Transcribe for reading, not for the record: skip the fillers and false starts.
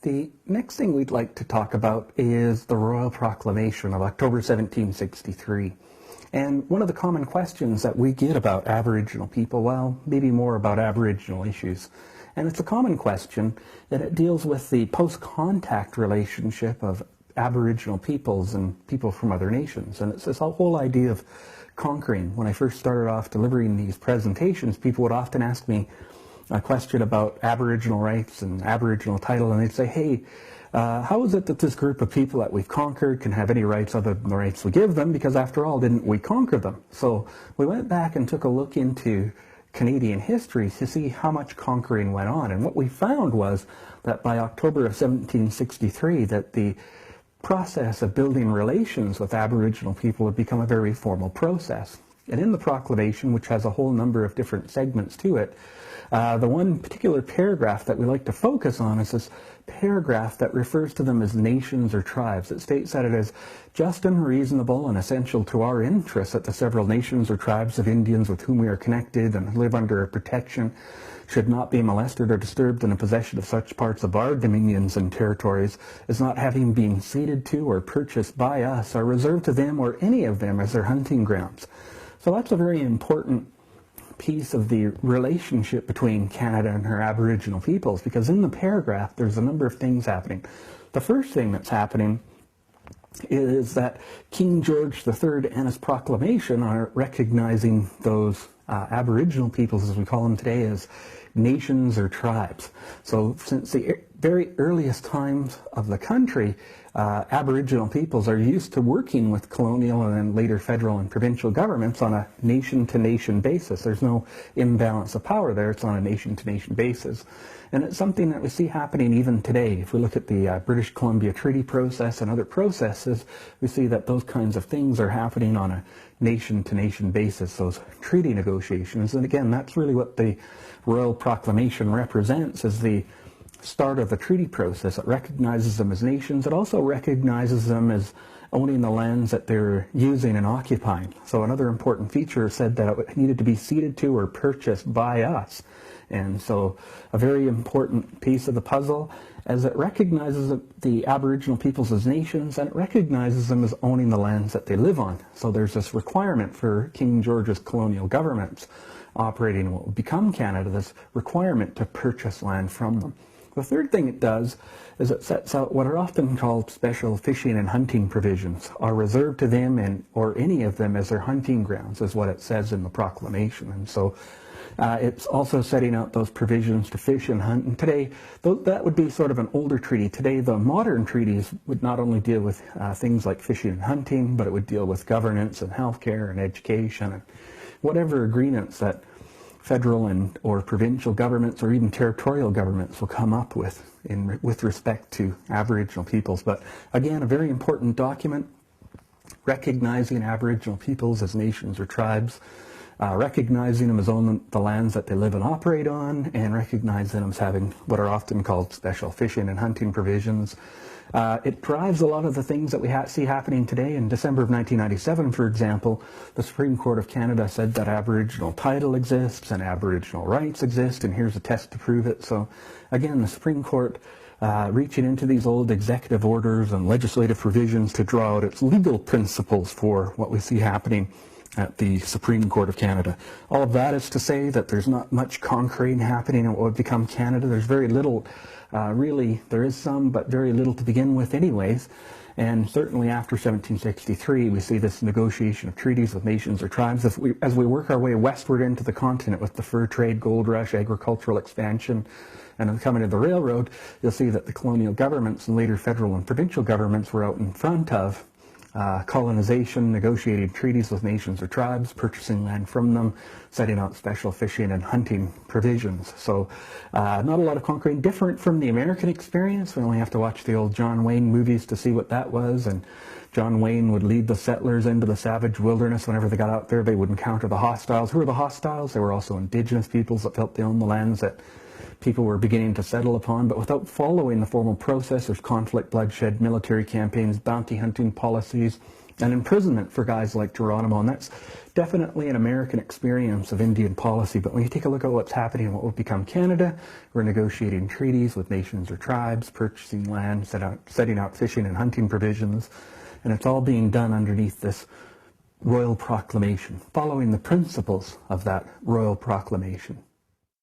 The next thing we'd like to talk about is the Royal Proclamation of October 1763. And one of the common questions that we get about Aboriginal people, well, maybe more about Aboriginal issues, and it's a common question that it deals with the post-contact relationship of Aboriginal peoples and people from other nations. And it's this whole idea of conquering. When I first started off delivering these presentations, people would often ask me a question about Aboriginal rights and Aboriginal title, and they'd say, hey, how is it that this group of people that we've conquered can have any rights other than the rights we give them? Because after all, didn't we conquer them? So we went back and took a look into Canadian history to see how much conquering went on. And what we found was that by October of 1763, that the process of building relations with Aboriginal people had become a very formal process. And in the proclamation, which has a whole number of different segments to it, the one particular paragraph that we like to focus on is this paragraph that refers to them as nations or tribes. It states that it is just and reasonable and essential to our interests that the several nations or tribes of Indians with whom we are connected and live under our protection should not be molested or disturbed in the possession of such parts of our dominions and territories as not having been ceded to or purchased by us or reserved to them or any of them as their hunting grounds. So that's a very important piece of the relationship between Canada and her Aboriginal peoples, because in the paragraph there's a number of things happening. The first thing that's happening is that King George III and his proclamation are recognizing those Aboriginal peoples, as we call them today, as nations or tribes. So since the very earliest times of the country, Aboriginal peoples are used to working with colonial and then later federal and provincial governments on a nation-to-nation basis. There's no imbalance of power there. It's on a nation-to-nation basis. And it's something that we see happening even today. If we look at the British Columbia Treaty process and other processes, we see that those kinds of things are happening on a nation-to-nation basis, those treaty negotiations. And again, that's really what the Royal Proclamation represents, is the start of the treaty process. It recognizes them as nations. It also recognizes them as owning the lands that they're using and occupying. So another important feature said that it needed to be ceded to or purchased by us. And so a very important piece of the puzzle, as it recognizes the Aboriginal peoples as nations, and it recognizes them as owning the lands that they live on. So there's this requirement for King George's colonial governments operating in what would become Canada, this requirement to purchase land from them. The third thing it does is it sets out what are often called special fishing and hunting provisions, are reserved to them and or any of them as their hunting grounds, is what it says in the proclamation. And so it's also setting out those provisions to fish and hunt. And today, that would be sort of an older treaty. Today, the modern treaties would not only deal with things like fishing and hunting, but it would deal with governance and healthcare and education and whatever agreements that federal and or provincial governments or even territorial governments will come up with with respect to Aboriginal peoples. But again, a very important document recognizing Aboriginal peoples as nations or tribes, recognizing them as owning the lands that they live and operate on, and recognizing them as having what are often called special fishing and hunting provisions. It drives a lot of the things that we see happening today. In December of 1997, for example, the Supreme Court of Canada said that Aboriginal title exists and Aboriginal rights exist, and here's a test to prove it. So again, the Supreme Court reaching into these old executive orders and legislative provisions to draw out its legal principles for what we see happening at the Supreme Court of Canada. All of that is to say that there's not much conquering happening in what would become Canada. There's very little, really, there is some, but very little to begin with anyways. And certainly after 1763, we see this negotiation of treaties with nations or tribes. As we work our way westward into the continent with the fur trade, gold rush, agricultural expansion, and the coming of the railroad, you'll see that the colonial governments and later federal and provincial governments were out in front of colonization, negotiating treaties with nations or tribes, purchasing land from them, setting out special fishing and hunting provisions. So not a lot of conquering, different from the American experience. We only have to watch the old John Wayne movies to see what that was. And John Wayne would lead the settlers into the savage wilderness. Whenever they got out there, they would encounter the hostiles. Who were the hostiles? They were also indigenous peoples that felt they owned the lands that people were beginning to settle upon, but without following the formal process. There's conflict, bloodshed, military campaigns, bounty hunting policies, and imprisonment for guys like Geronimo. And that's definitely an American experience of Indian policy. But when you take a look at what's happening in what will become Canada, we're negotiating treaties with nations or tribes, purchasing land, setting out fishing and hunting provisions, and it's all being done underneath this royal proclamation, following the principles of that royal proclamation.